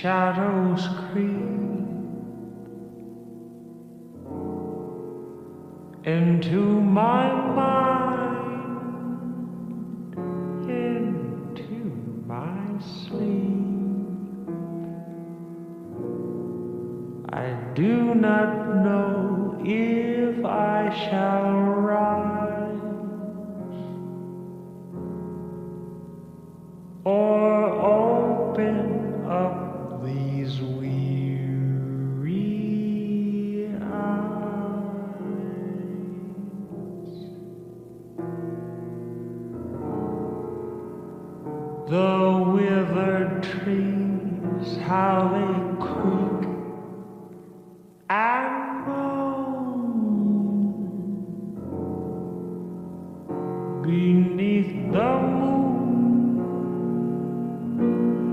shadows creep into my mind, into my sleep. I do not know if I shall rise or open up these weary eyes. The withered trees, how they creak and moan beneath the moon,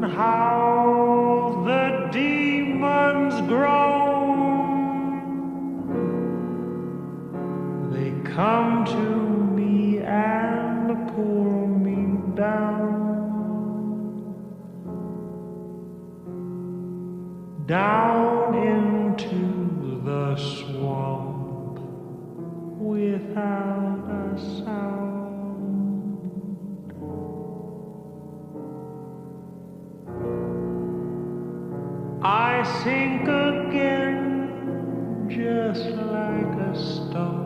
how the demons groan. They come to me and pull me down, down into the swamp without a sound. I sink again, just like a stone.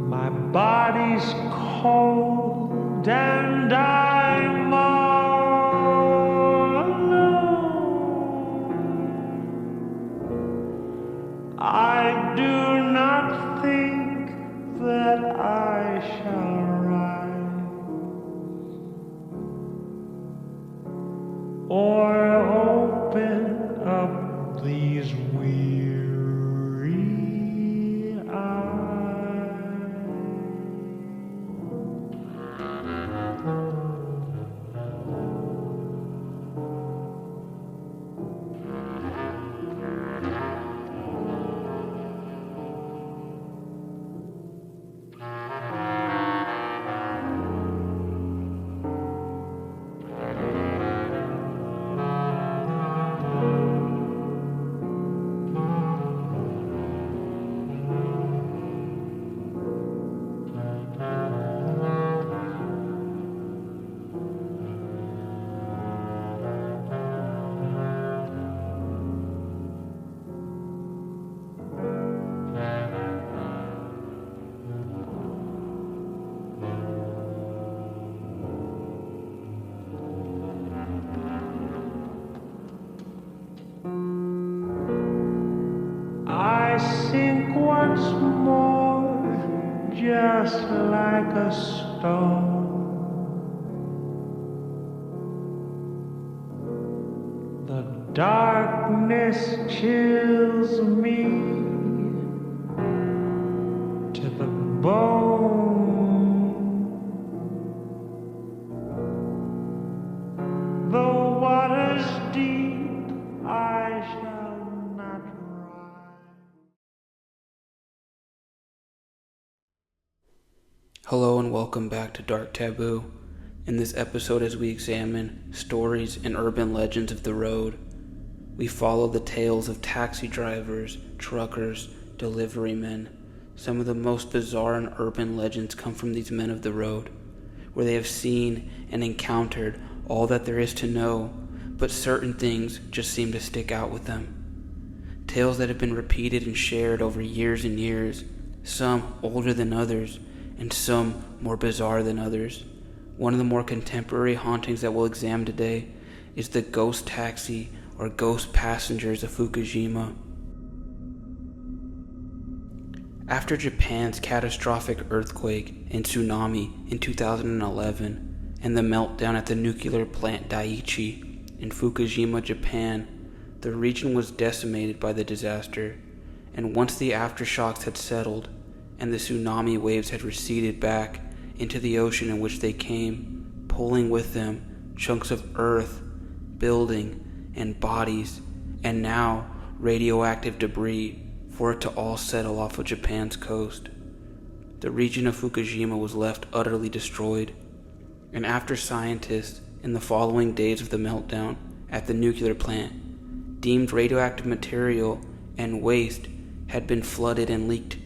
My body's cold and I'm all alone. I do not think that I shall rise or open up these weary eyes. I sink once more, just like a stone. The darkness chills me to the bone. The water's deep, I shall not rise. Hello and welcome back to Dark Taboo. In this episode, as we examine stories and urban legends of the road, we follow the tales of taxi drivers, truckers, delivery men. Some of the most bizarre and urban legends come from these men of the road, where they have seen and encountered all that there is to know, but certain things just seem to stick out with them. Tales that have been repeated and shared over years and years, some older than others, and some more bizarre than others. One of the more contemporary hauntings that we'll examine today is the ghost taxi or ghost passengers of Fukushima. After Japan's catastrophic earthquake and tsunami in 2011 and the meltdown at the nuclear plant Daiichi in Fukushima, Japan, the region was decimated by the disaster, and once the aftershocks had settled and the tsunami waves had receded back into the ocean in which they came, pulling with them chunks of earth, building, and bodies, and now radioactive debris, for it to all settle off of Japan's coast. The region of Fukushima was left utterly destroyed, And after scientists, in the following days of the meltdown at the nuclear plant, deemed radioactive material and waste had been flooded and leaked,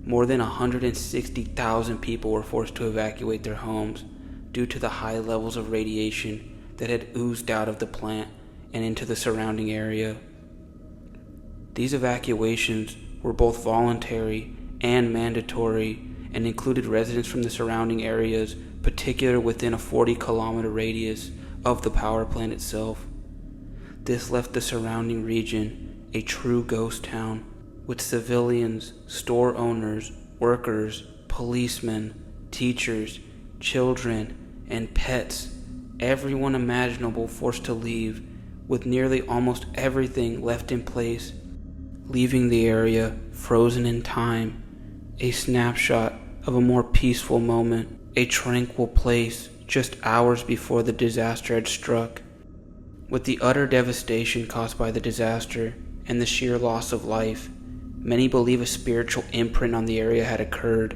more than 160,000 people were forced to evacuate their homes due to the high levels of radiation that had oozed out of the plant and into the surrounding area. These evacuations were both voluntary and mandatory and included residents from the surrounding areas, particularly within a 40-kilometer radius of the power plant itself. This left the surrounding region a true ghost town, with civilians, store owners, workers, policemen, teachers, children, and pets, everyone imaginable forced to leave, with nearly almost everything left in place, leaving the area frozen in time, a snapshot of a more peaceful moment, a tranquil place just hours before the disaster had struck. With the utter devastation caused by the disaster and the sheer loss of life, many believe a spiritual imprint on the area had occurred,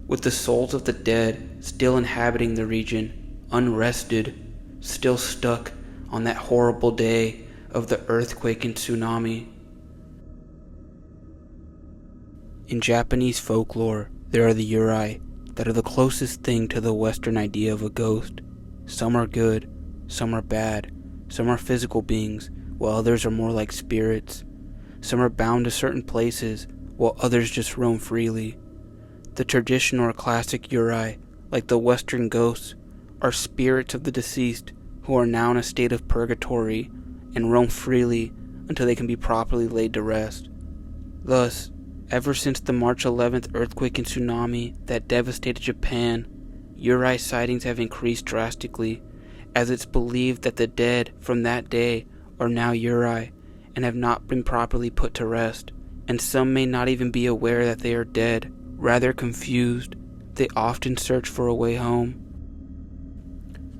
with the souls of the dead still inhabiting the region, unrested, still stuck on that horrible day of the earthquake and tsunami. In Japanese folklore, there are the Yurei that are the closest thing to the Western idea of a ghost. Some are good, some are bad, some are physical beings, while others are more like spirits. Some are bound to certain places, while others just roam freely. The traditional or classic Yurei, like the Western ghosts, are spirits of the deceased who are now in a state of purgatory and roam freely until they can be properly laid to rest. Thus, ever since the March 11th earthquake and tsunami that devastated Japan, Yurei sightings have increased drastically, as it's believed that the dead from that day are now Yurei and have not been properly put to rest, and some may not even be aware that they are dead, rather confused. They often search for a way home.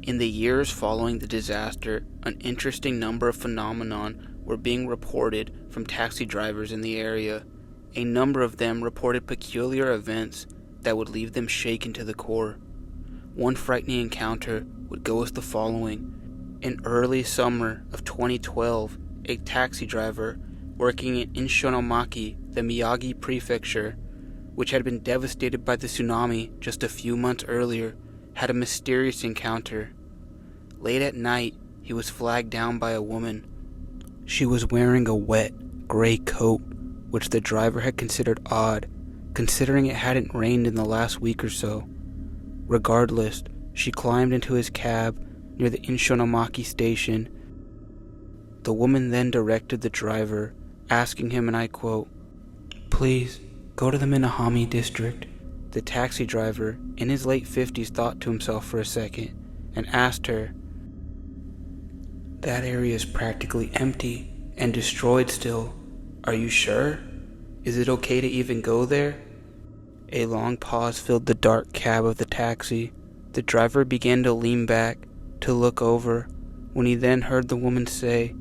In the years following the disaster, an interesting number of phenomena were being reported from taxi drivers in the area. A number of them reported peculiar events that would leave them shaken to the core. One frightening encounter would go as the following. In early summer of 2012, a taxi driver working in Inshinomaki, the Miyagi prefecture, which had been devastated by the tsunami just a few months earlier, had a mysterious encounter. Late at night, he was flagged down by a woman. She was wearing a wet, gray coat, which the driver had considered odd, considering it hadn't rained in the last week or so. Regardless, she climbed into his cab near the Inshinomaki station. The woman then directed the driver, asking him, and I quote, "Please, go to the Minahami district." The taxi driver, in his late 50s, thought to himself for a second and asked her, "That area is practically empty and destroyed still. Are you sure? Is it okay to even go there?" A long pause filled the dark cab of the taxi. The driver began to lean back to look over when he then heard the woman say,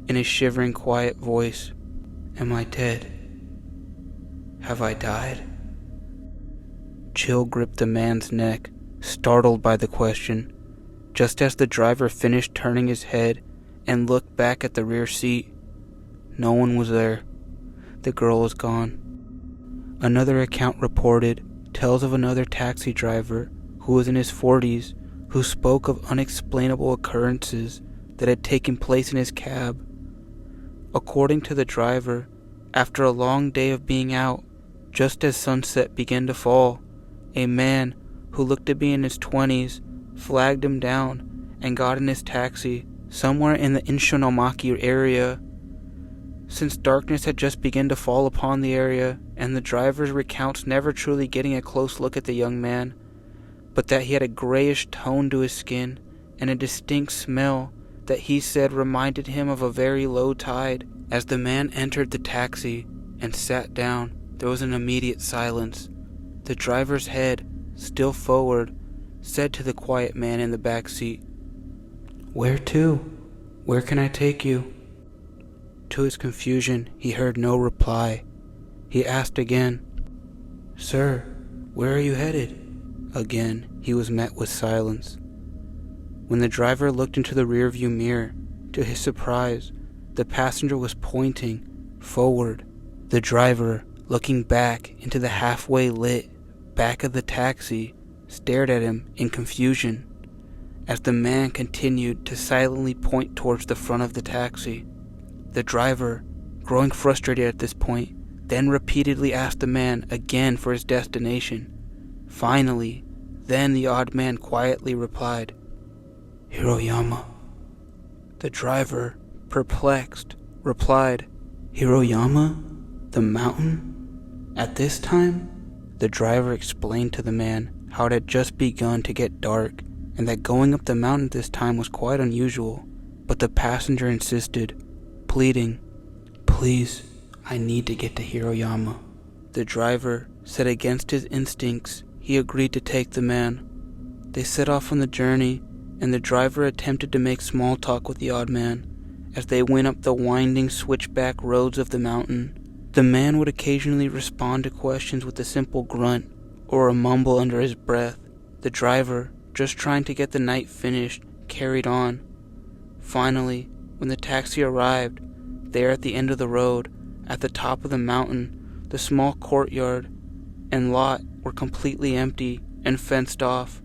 in a shivering, quiet voice, "Am I dead? Have I died?" Chill gripped the man's neck, startled by the question. Just as the driver finished turning his head and looked back at the rear seat, no one was there. The girl was gone. Another account reported tells of another taxi driver who was in his 40s who spoke of unexplainable occurrences that had taken place in his cab. According to the driver, after a long day of being out, just as sunset began to fall, a man who looked to be in his 20s flagged him down and got in his taxi somewhere in the Inshinomaki area. Since darkness had just begun to fall upon the area, and the driver recounts never truly getting a close look at the young man, but that he had a grayish tone to his skin and a distinct smell that he said reminded him of a very low tide. As the man entered the taxi and sat down, there was an immediate silence. The driver's head, still forward, said to the quiet man in the back seat, "Where to? Where can I take you?" To his confusion, he heard no reply. He asked again, "Sir, where are you headed?" Again, he was met with silence. When the driver looked into the rearview mirror, to his surprise, the passenger was pointing forward. The driver, looking back into the halfway lit back of the taxi, stared at him in confusion as the man continued to silently point towards the front of the taxi. The driver, growing frustrated at this point, then repeatedly asked the man again for his destination. Finally, then the odd man quietly replied, "Hiroyama." The driver, perplexed, replied, "Hiroyama? The mountain?" At this time, the driver explained to the man how it had just begun to get dark and that going up the mountain at this time was quite unusual, but the passenger insisted, pleading, "Please, I need to get to Hiroyama." The driver said against his instincts he agreed to take the man. They set off on the journey, and the driver attempted to make small talk with the odd man as they went up the winding switchback roads of the mountain. The man would occasionally respond to questions with a simple grunt or a mumble under his breath. The driver, just trying to get the night finished, carried on. Finally, when the taxi arrived, there at the end of the road, at the top of the mountain, the small courtyard and lot were completely empty and fenced off.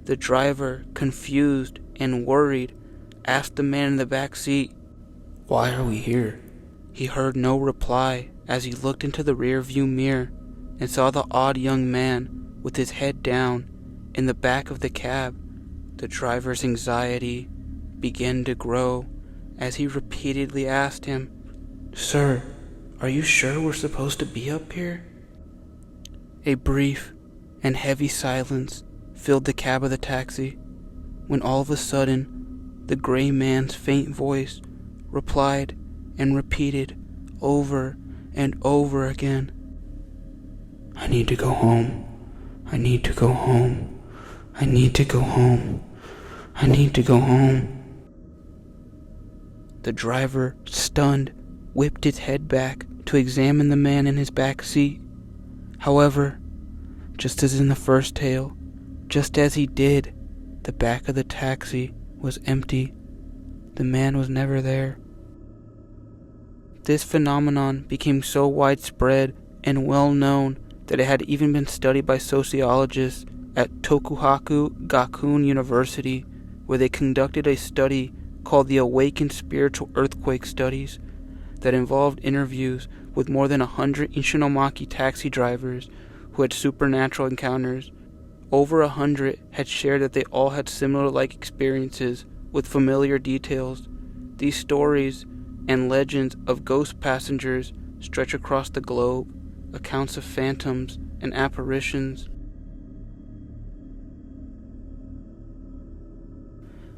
The driver, confused and worried, asked the man in the back seat, "Why are we here?" He heard no reply as he looked into the rear-view mirror and saw the odd young man with his head down in the back of the cab. The driver's anxiety began to grow as he repeatedly asked him, "Sir, are you sure we're supposed to be up here?" A brief and heavy silence filled the cab of the taxi, when all of a sudden, the gray man's faint voice replied and repeated over and over again, "I need to go home. I need to go home. I need to go home. I need to go home." The driver, stunned, whipped his head back to examine the man in his back seat. However, just as in the first tale, just as he did, the back of the taxi was empty. The man was never there. This phenomenon became so widespread and well known that it had even been studied by sociologists at Tokuhaku Gakuen University, where they conducted a study called the Awakened Spiritual Earthquake Studies that involved interviews with more than 100 Ishinomaki taxi drivers who had supernatural encounters. Over 100 had shared that they all had similar-like experiences with familiar details. These stories and legends of ghost passengers stretch across the globe, accounts of phantoms and apparitions.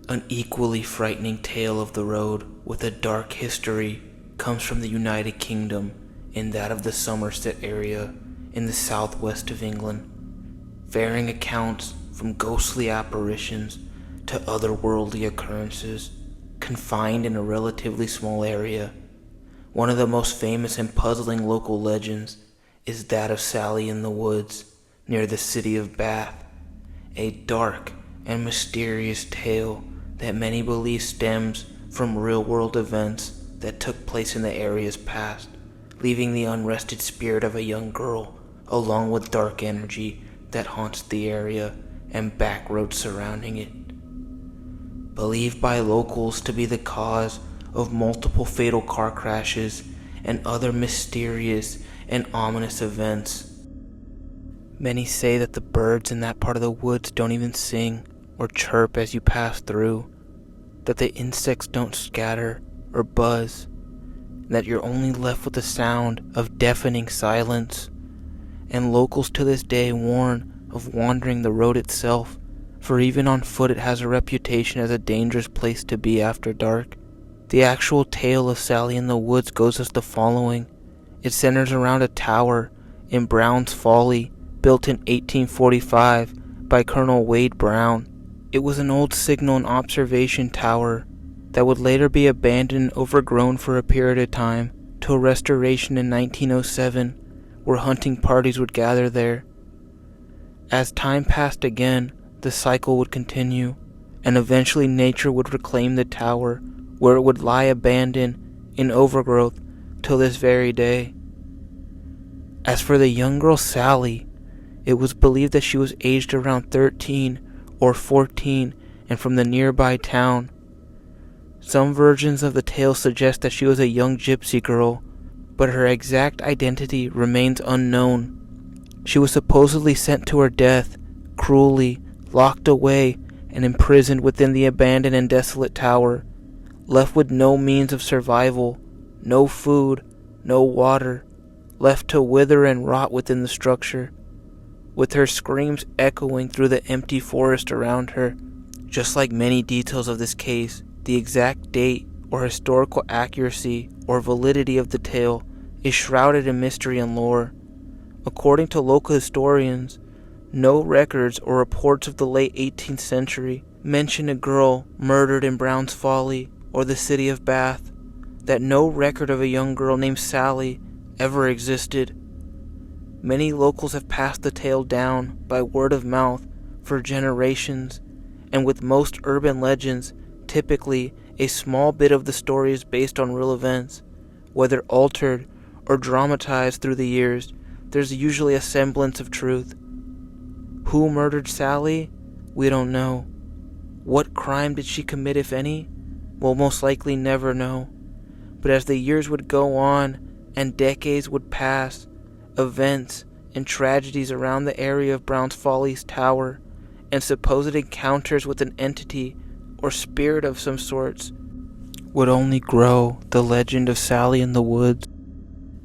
An equally frightening tale of the road with a dark history comes from the United Kingdom, in that of the Somerset area in the southwest of England, varying accounts from ghostly apparitions to otherworldly occurrences confined in a relatively small area. One of the most famous and puzzling local legends is that of Sally in the Woods near the city of Bath, a dark and mysterious tale that many believe stems from real-world events that took place in the area's past, leaving the unrested spirit of a young girl along with dark energy that haunts the area and back roads surrounding it. Believed by locals to be the cause of multiple fatal car crashes and other mysterious and ominous events. Many say that the birds in that part of the woods don't even sing or chirp as you pass through, that the insects don't scatter or buzz, and that you're only left with the sound of deafening silence. And locals to this day warn of wandering the road itself, for even on foot it has a reputation as a dangerous place to be after dark. The actual tale of Sally in the Woods goes as the following. It centers around a tower in Brown's Folly, built in 1845 by Colonel Wade Brown. It was an old signal and observation tower that would later be abandoned and overgrown for a period of time, till restoration in 1907, where hunting parties would gather there. As time passed again, the cycle would continue, and eventually nature would reclaim the tower, where it would lie abandoned in overgrowth till this very day. As for the young girl Sally, it was believed that she was aged around 13 or 14 and from the nearby town. Some versions of the tale suggest that she was a young gypsy girl, but her exact identity remains unknown. She was supposedly sent to her death, cruelly locked away and imprisoned within the abandoned and desolate tower, left with no means of survival, no food, no water, left to wither and rot within the structure, with her screams echoing through the empty forest around her. Just like many details of this case, the exact date or historical accuracy or validity of the tale is shrouded in mystery and lore. According to local historians, no records or reports of the late 18th century mention a girl murdered in Brown's Folly or the city of Bath, that no record of a young girl named Sally ever existed. Many locals have passed the tale down by word of mouth for generations, and with most urban legends, typically a small bit of the story is based on real events. Whether altered or dramatized through the years, there's usually a semblance of truth. Who murdered Sally? We don't know. What crime did she commit, if any? We'll most likely never know. But as the years would go on and decades would pass, events and tragedies around the area of Brown's Folly's tower and supposed encounters with an entity or spirit of some sorts would only grow the legend of Sally in the woods.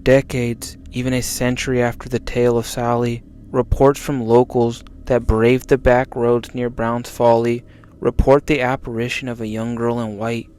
Decades, even a century after the tale of Sally, reports from locals that braved the back roads near Brown's Folly report the apparition of a young girl in white.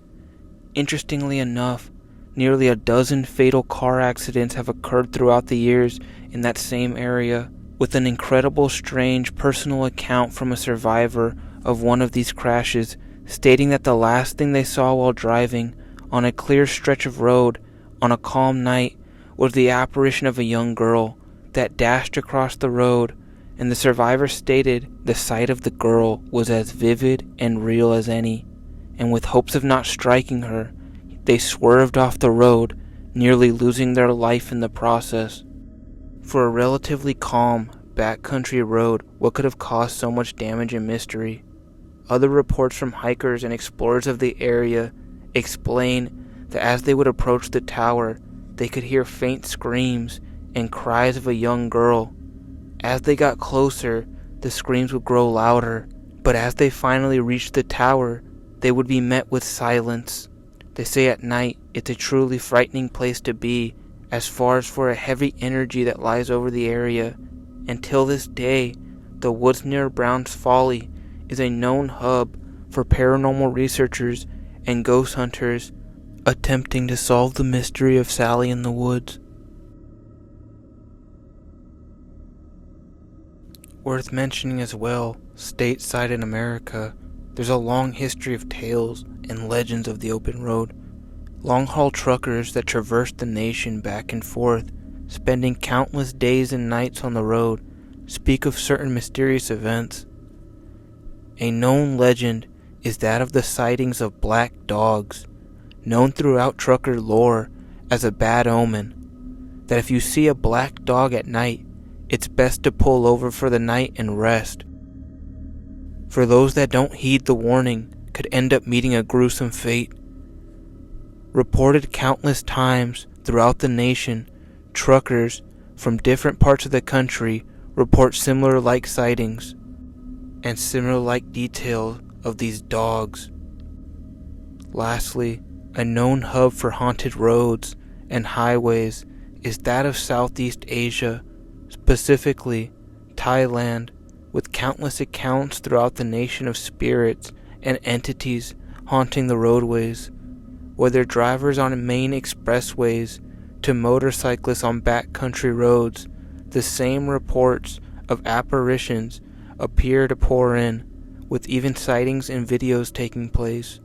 Interestingly enough, nearly a dozen fatal car accidents have occurred throughout the years in that same area, with an incredible strange personal account from a survivor of one of these crashes stating that the last thing they saw while driving on a clear stretch of road on a calm night was the apparition of a young girl that dashed across the road, and the survivor stated the sight of the girl was as vivid and real as any, and with hopes of not striking her, they swerved off the road, nearly losing their life in the process. For a relatively calm, backcountry road, what could have caused so much damage and mystery? Other reports from hikers and explorers of the area explain that as they would approach the tower, they could hear faint screams and cries of a young girl. As they got closer, the screams would grow louder, but as they finally reached the tower, they would be met with silence. They say at night it's a truly frightening place to be, as far as for a heavy energy that lies over the area. Until this day, the woods near Brown's Folly is a known hub for paranormal researchers and ghost hunters attempting to solve the mystery of Sally in the woods. Worth mentioning as well, stateside in America, there's a long history of tales and legends of the open road. Long-haul truckers that traverse the nation back and forth, spending countless days and nights on the road, speak of certain mysterious events. A known legend is that of the sightings of black dogs, known throughout trucker lore as a bad omen, that if you see a black dog at night, it's best to pull over for the night and rest. For those that don't heed the warning could end up meeting a gruesome fate. Reported countless times throughout the nation, truckers from different parts of the country report similar like sightings and similar like details of these dogs. Lastly, a known hub for haunted roads and highways is that of Southeast Asia, specifically Thailand, with countless accounts throughout the nation of spirits and entities haunting the roadways, whether drivers on main expressways to motorcyclists on backcountry roads. The same reports of apparitions appear to pour in, with even sightings and videos taking place.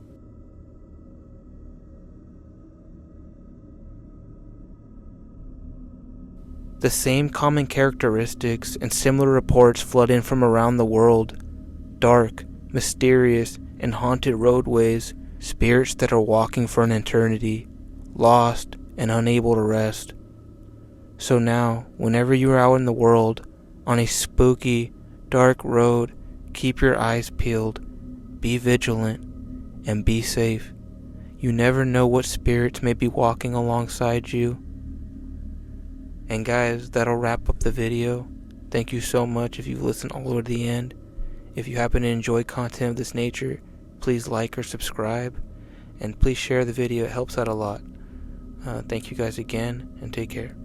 The same common characteristics and similar reports flood in from around the world. Dark, mysterious, and haunted roadways, spirits that are walking for an eternity, lost and unable to rest. So now, whenever you are out in the world, on a spooky, dark road, keep your eyes peeled, be vigilant, and be safe. You never know what spirits may be walking alongside you. And guys, that'll wrap up the video. Thank you so much if you've listened all the way to the end. If you happen to enjoy content of this nature, please like or subscribe. And please share the video, it helps out a lot. Thank you guys again, and take care.